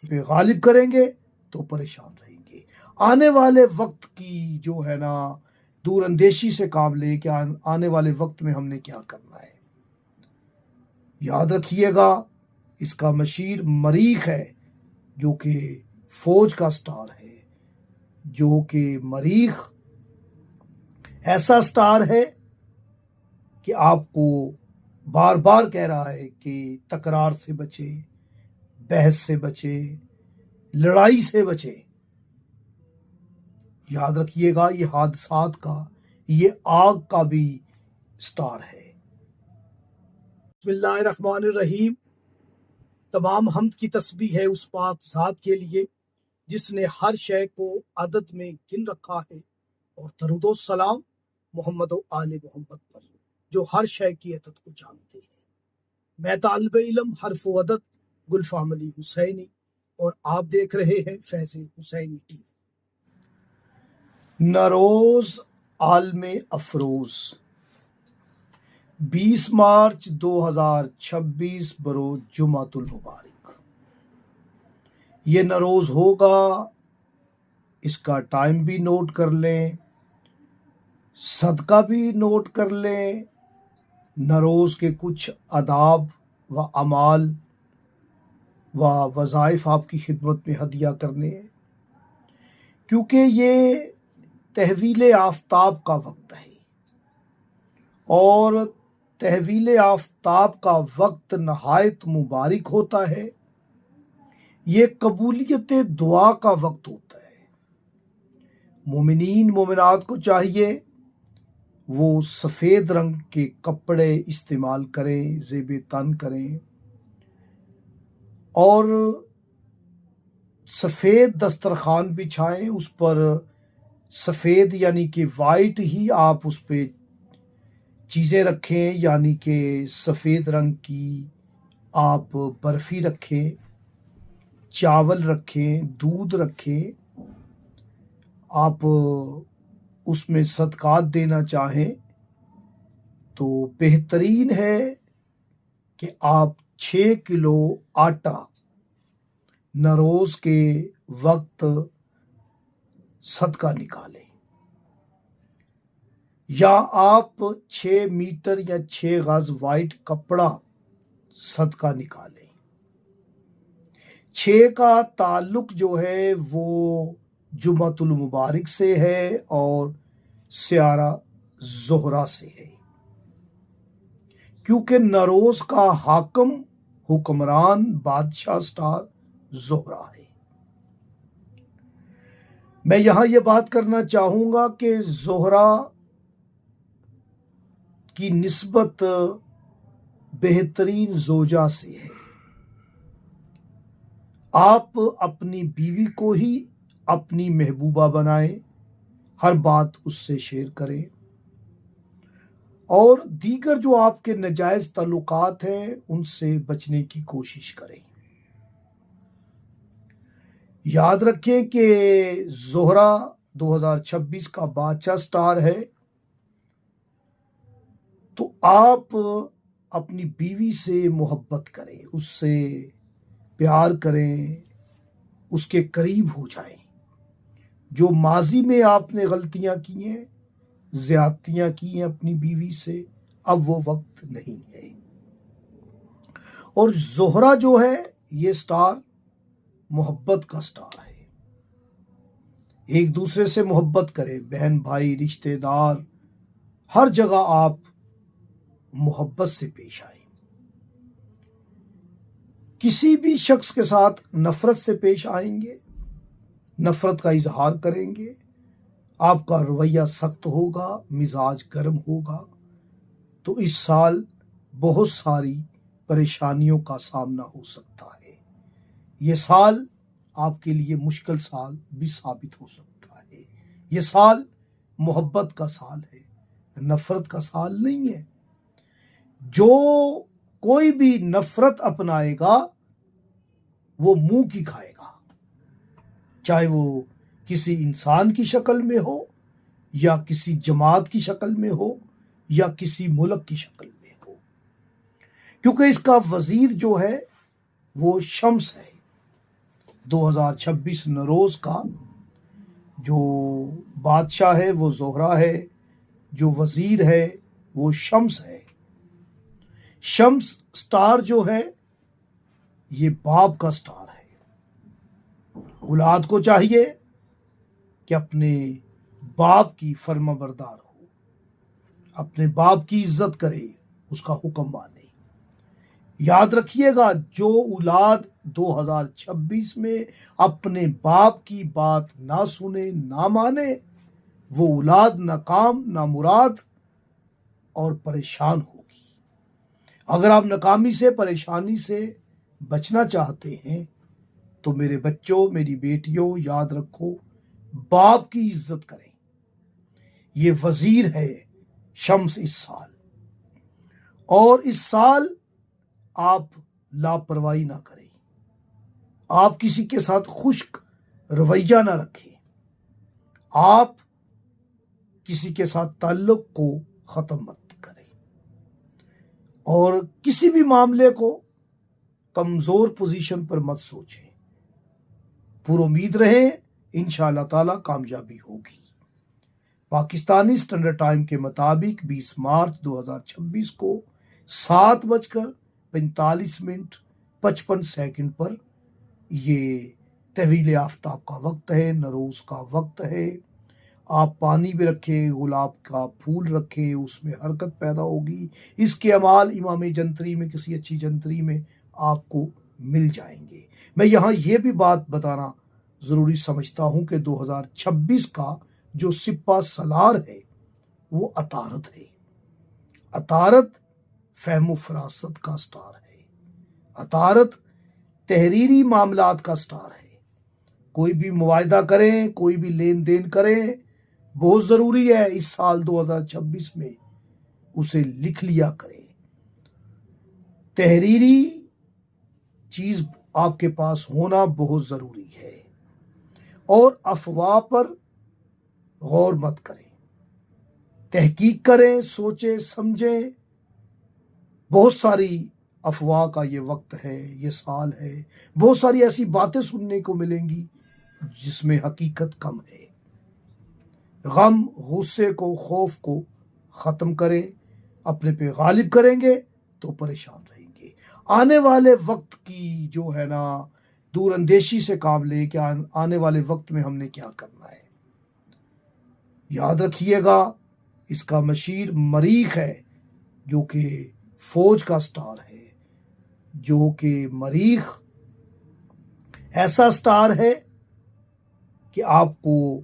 پہ غالب کریں گے تو پریشان رہیں گے۔ آنے والے وقت کی جو ہے نا دور اندیشی سے کام لے کہ آنے والے وقت میں ہم نے کیا کرنا ہے۔ یاد رکھیے گا اس کا مشیر مریخ ہے جو کہ فوج کا سٹار ہے، جو کہ مریخ ایسا سٹار ہے کہ آپ کو بار بار کہہ رہا ہے کہ تکرار سے بچے، بحث سے بچے، لڑائی سے بچے۔ یاد رکھیے گا یہ حادثات کا، یہ آگ کا بھی سٹار ہے۔ بسم اللہ الرحمن الرحیم۔ تمام حمد کی تسبیح ہے اس پاک ذات کے لیے جس نے ہر شے کو عدد میں گن رکھا ہے، اور درود و سلام محمد و آل محمد پر جو ہر شے کی عدد کو جانتے ہیں۔ میں طالب علم حرف و عدد گلفام علی حسینی، اور آپ دیکھ رہے ہیں فیض حسینی ٹی وی۔ نوروز عالم افروز 20 مارچ 2026 بروز جمعۃ المبارک یہ نوروز ہوگا۔ اس کا ٹائم بھی نوٹ کر لیں، صدقہ بھی نوٹ کر لیں، نوروز کے کچھ آداب و اعمال و وظائف آپ کی خدمت میں ہدیہ کرنے ہیں، کیونکہ یہ تحویل آفتاب کا وقت ہے، اور تحویل آفتاب کا وقت نہایت مبارک ہوتا ہے۔ یہ قبولیت دعا کا وقت ہوتا ہے۔ مومنین مومنات کو چاہیے وہ سفید رنگ کے کپڑے استعمال کریں، زیب تن کریں، اور سفید دسترخوان بچھائیں، اس پر سفید یعنی کہ وائٹ ہی آپ اس پہ چیزیں رکھیں، یعنی کہ سفید رنگ کی آپ برفی رکھیں، چاول رکھیں، دودھ رکھیں۔ آپ اس میں صدقات دینا چاہیں تو بہترین ہے کہ آپ 6 کلو آٹا نوروز کے وقت صدقہ نکالیں، یا آپ 6 میٹر یا 6 گز وائٹ کپڑا صدقہ نکالیں۔ 6 کا تعلق جو ہے وہ جمعۃ المبارک سے ہے اور سیارہ زہرہ سے ہے، کیونکہ نوروز کا حاکم، حکمران، بادشاہ سٹار زہرہ ہے۔ میں یہاں یہ بات کرنا چاہوں گا کہ زہرہ کی نسبت بہترین زوجہ سے ہے۔ آپ اپنی بیوی کو ہی اپنی محبوبہ بنائیں، ہر بات اس سے شیئر کریں، اور دیگر جو آپ کے ناجائز تعلقات ہیں ان سے بچنے کی کوشش کریں۔ یاد رکھیں کہ زہرہ 2026 کا بادشاہ سٹار ہے، تو آپ اپنی بیوی سے محبت کریں، اس سے پیار کریں، اس کے قریب ہو جائیں۔ جو ماضی میں آپ نے غلطیاں کی ہیں، زیادتیاں کی ہیں اپنی بیوی سے، اب وہ وقت نہیں ہے۔ اور زہرہ جو ہے یہ سٹار محبت کا سٹار ہے۔ ایک دوسرے سے محبت کریں، بہن بھائی، رشتہ دار، ہر جگہ آپ محبت سے پیش آئیں۔ کسی بھی شخص کے ساتھ نفرت سے پیش آئیں گے، نفرت کا اظہار کریں گے، آپ کا رویہ سخت ہوگا، مزاج گرم ہوگا، تو اس سال بہت ساری پریشانیوں کا سامنا ہو سکتا ہے۔ یہ سال آپ کے لیے مشکل سال بھی ثابت ہو سکتا ہے۔ یہ سال محبت کا سال ہے، نفرت کا سال نہیں ہے۔ جو کوئی بھی نفرت اپنائے گا وہ منہ کی کھائے گا، چاہے وہ کسی انسان کی شکل میں ہو، یا کسی جماعت کی شکل میں ہو، یا کسی ملک کی شکل میں ہو، کیونکہ اس کا وزیر جو ہے وہ شمس ہے، 2026 نوروز کا جو بادشاہ ہے وہ زہرہ ہے، جو وزیر ہے وہ شمس ہے۔ شمس سٹار جو ہے یہ باپ کا سٹار ہے۔ اولاد کو چاہیے کہ اپنے باپ کی فرما بردار ہو، اپنے باپ کی عزت کرے، اس کا حکم مانے۔ یاد رکھیے گا، جو اولاد 2026 میں اپنے باپ کی بات نہ سنے نہ مانے، وہ اولاد ناکام، نامراد اور پریشان ہوگی۔ اگر آپ ناکامی سے، پریشانی سے بچنا چاہتے ہیں تو میرے بچوں، میری بیٹیوں، یاد رکھو، باپ کی عزت کریں۔ یہ وزیر ہے شمس اس سال، اور اس سال آپ لاپرواہی نہ کریں، آپ کسی کے ساتھ خشک رویہ نہ رکھیں، آپ کسی کے ساتھ تعلق کو ختم مت کریں، اور کسی بھی معاملے کو کمزور پوزیشن پر مت سوچیں۔ پر امید رہیں، انشاءاللہ تعالی کامیابی ہوگی۔ پاکستانی اسٹینڈرڈ ٹائم کے مطابق 20 مارچ 2026 کو 7:45 پر یہ طویل آفتاب کا وقت ہے، نوروز کا وقت ہے۔ آپ پانی بھی رکھیں، گلاب کا پھول رکھیں، اس میں حرکت پیدا ہوگی۔ اس کے اعمال امام جنتری میں، کسی اچھی جنتری میں آپ کو مل جائیں گے۔ میں یہاں یہ بھی بات بتانا ضروری سمجھتا ہوں کہ 2026 کا جو سپہ سالار ہے وہ عطارد ہے۔ عطارد فہم و فراست کا سٹار ہے، عطارد تحریری معاملات کا سٹار ہے۔ کوئی بھی معاہدہ کریں، کوئی بھی لین دین کریں، بہت ضروری ہے اس سال 2026 میں اسے لکھ لیا کریں۔ تحریری چیز آپ کے پاس ہونا بہت ضروری ہے، اور افواہ پر غور مت کریں، تحقیق کریں، سوچیں سمجھیں۔ بہت ساری افواہ کا یہ وقت ہے، یہ سال ہے، بہت ساری ایسی باتیں سننے کو ملیں گی جس میں حقیقت کم ہے۔ غم، غصے کو، خوف کو ختم کریں، اپنے پہ غالب کریں گے تو پریشان رہیں گے۔ آنے والے وقت کی جو ہے نا دور اندیشی سے کام لیں کہ آنے والے وقت میں ہم نے کیا کرنا ہے۔ یاد رکھیے گا، اس کا مشیر مریخ ہے، جو کہ فوج کا سٹار ہے، جو کہ مریخ ایسا سٹار ہے کہ آپ کو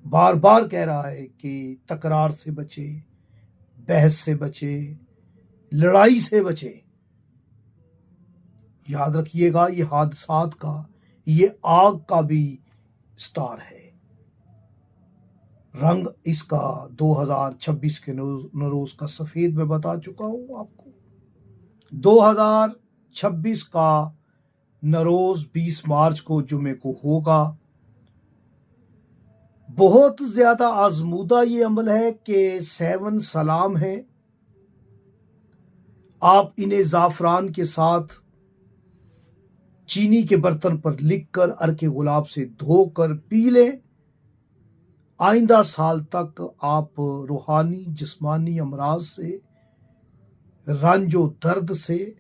بار بار کہہ رہا ہے کہ تکرار سے بچے، بحث سے بچے، لڑائی سے بچے۔ یاد رکھیے گا، یہ حادثات کا، یہ آگ کا بھی سٹار ہے۔ رنگ اس کا 2026 کے نوروز کا سفید میں بتا چکا ہوں آپ کو۔ 2026 کا نوروز 20 مارچ کو جمعے کو ہوگا۔ بہت زیادہ آزمودہ یہ عمل ہے کہ 7 سلام ہے، آپ انہیں زعفران کے ساتھ چینی کے برتن پر لکھ کر عرق گلاب سے دھو کر پی لیں۔ آئندہ سال تک آپ روحانی جسمانی امراض سے، رنج و درد سے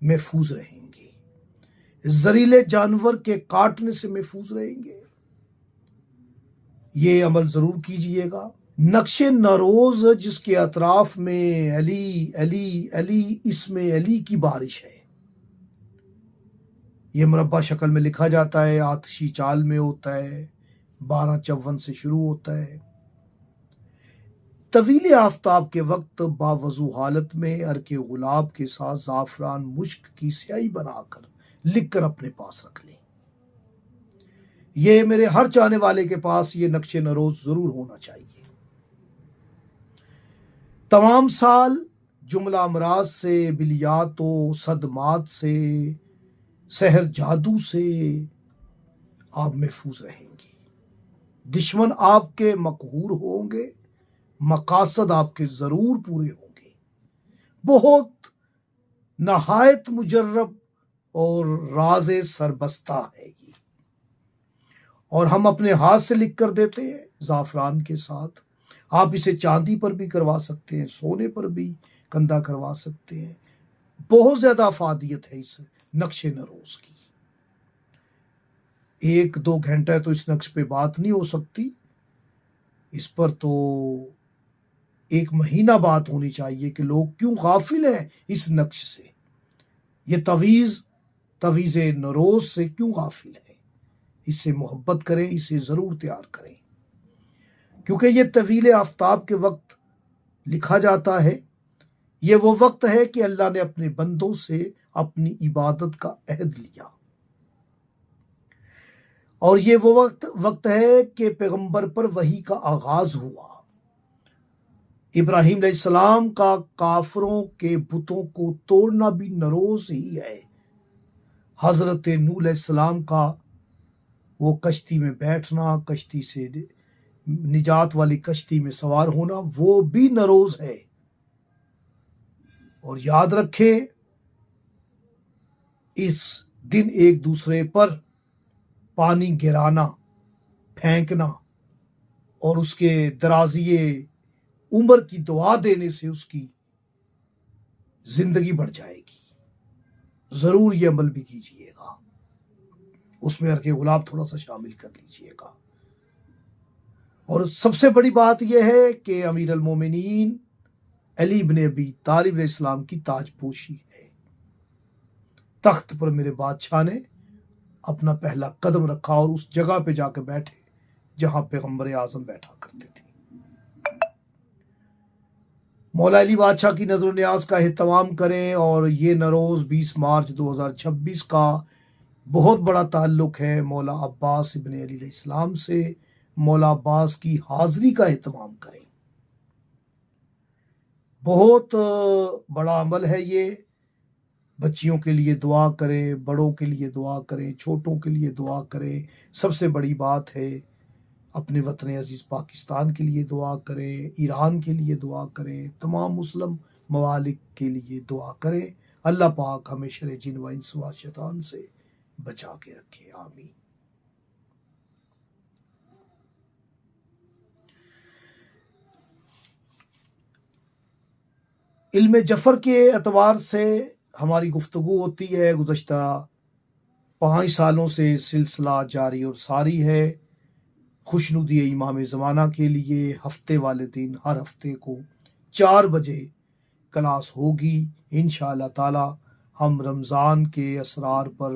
محفوظ رہیں گے، زہریلے جانور کے کاٹنے سے محفوظ رہیں گے۔ یہ عمل ضرور کیجئے گا۔ نقش نوروز جس کے اطراف میں علی علی علی، اسم علی کی بارش ہے، یہ مربع شکل میں لکھا جاتا ہے، آتشی چال میں ہوتا ہے، 1254 سے شروع ہوتا ہے۔ طویل آفتاب کے وقت باوضو حالت میں عرق گلاب کے ساتھ زعفران مشک کی سیاہی بنا کر لکھ کر اپنے پاس رکھ لیں۔ یہ میرے ہر چاہنے والے کے پاس یہ نقش نوروز ضرور ہونا چاہیے۔ تمام سال جملہ امراض سے، بلیات و صدمات سے، سحر جادو سے آپ محفوظ رہیں گے۔ دشمن آپ کے مقہور ہوں گے، مقاصد آپ کے ضرور پورے ہوں گے۔ بہت نہایت مجرب اور راز سربستہ ہے یہ۔ اور ہم اپنے ہاتھ سے لکھ کر دیتے ہیں زعفران کے ساتھ. آپ اسے چاندی پر بھی کروا سکتے ہیں, سونے پر بھی کندہ کروا سکتے ہیں. بہت زیادہ افادیت ہے اس نقش نروز کی. 1-2 گھنٹہ تو اس نقش پہ بات نہیں ہو سکتی, اس پر تو 1 مہینہ بات ہونی چاہیے کہ لوگ کیوں غافل ہیں اس نقش سے, یہ تویز نروز سے کیوں غافل ہیں. اس سے محبت کریں, اسے ضرور تیار کریں, کیونکہ یہ طویل آفتاب کے وقت لکھا جاتا ہے. یہ وہ وقت ہے کہ اللہ نے اپنے بندوں سے اپنی عبادت کا عہد لیا, اور یہ وہ وقت ہے کہ پیغمبر پر وحی کا آغاز ہوا. ابراہیم علیہ السلام کا کافروں کے بتوں کو توڑنا بھی نروز ہی ہے. حضرت نوح علیہ السلام کا وہ کشتی میں بیٹھنا, کشتی سے نجات والی کشتی میں سوار ہونا, وہ بھی نروز ہے. اور یاد رکھیں, اس دن ایک دوسرے پر پانی گرانا, پھینکنا اور اس کے درازیے عمر کی دعا دینے سے اس کی زندگی بڑھ جائے گی. ضرور یہ عمل بھی کیجئے گا, اس میں عرق گلاب تھوڑا سا شامل کر لیجئے گا. اور سب سے بڑی بات یہ ہے کہ امیر المومنین علی بن ابی طالب علیہ السلام کی تاج پوشی ہے. تخت پر میرے بادشاہ نے اپنا پہلا قدم رکھا اور اس جگہ پہ جا کے بیٹھے جہاں پیغمبر اعظم بیٹھا کرتے تھے. مولا علی بادشاہ کی نظر و نیاز کا اہتمام کریں. اور یہ نروز 20 مارچ 2026 کا بہت بڑا تعلق ہے مولا عباس ابن علی علیہ السلام سے. مولا عباس کی حاضری کا اہتمام کریں. بہت بڑا عمل ہے یہ. بچیوں کے لیے دعا کریں, بڑوں کے لیے دعا کریں, چھوٹوں کے لیے دعا کریں. سب سے بڑی بات ہے اپنے وطن عزیز پاکستان کے لیے دعا کریں, ایران کے لیے دعا کریں, تمام مسلم ممالک کے لیے دعا کریں. اللہ پاک ہمیں شر جن و انس و شیطان سے بچا کے رکھے. آمین. علم جفر کے اعتبار سے ہماری گفتگو ہوتی ہے. گزشتہ 5 سالوں سے سلسلہ جاری اور ساری ہے. خوشنودی امام زمانہ کے لیے ہفتے والے دن ہر ہفتے کو 4 بجے کلاس ہوگی. انشاءاللہ تعالی ہم رمضان کے اسرار پر,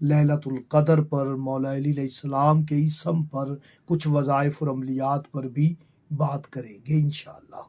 لیلۃ القدر پر, مولا علی علیہ السلام کے اسم پر, کچھ وظائف اور عملیات پر بھی بات کریں گے انشاءاللہ.